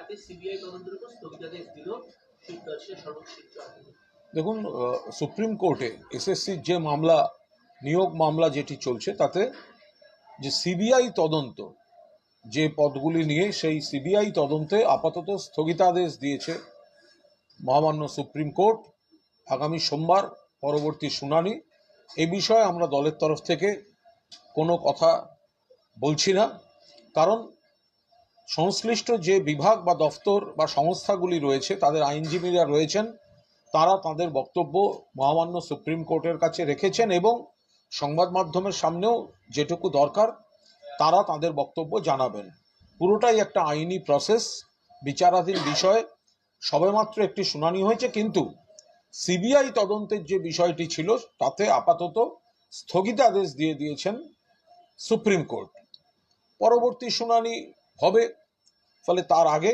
তাকে সিবিআই তদন্তের উপর স্থগিতাদেশ দিল সে সর্বোচ্চ আদালত। দেখুন, সুপ্রিম কোর্টে এসএসসির যে মামলা, নিয়োগ মামলা যেটি চলছে, তাতে যে সিবিআই তদন্ত, যে পদগুলি নিয়ে সেই সিবিআই তদন্তে আপাতত স্থগিতাদেশ দিয়েছে মহামান্য সুপ্রিম কোর্ট। আগামী সোমবার পরবর্তী শুনানি। এ বিষয়ে আমরা দলের তরফ থেকে কোনো কথা বলছি না, কারণ সংশ্লিষ্ট যে বিভাগ বা দফতর বা সংস্থাগুলি রয়েছে, তাদের আইনজীবীরা রয়েছেন, তারা তাদের বক্তব্য মহামান্য সুপ্রিম কোর্টের কাছে রেখেছেন এবং সংবাদ মাধ্যমের সামনেও যেটুকু দরকার তারা তাদের বক্তব্য জানাবেন। পুরোটাই একটা আইনি প্রসেস, বিচারাধীন বিষয়। সবেমাত্র একটি শুনানি হয়েছে, কিন্তু সিবিআই তদন্তের যে বিষয়টি ছিল তাতে আপাতত স্থগিতাদেশ দিয়ে দিয়েছেন সুপ্রিম কোর্ট। পরবর্তী শুনানি হবে, ফলে তার আগে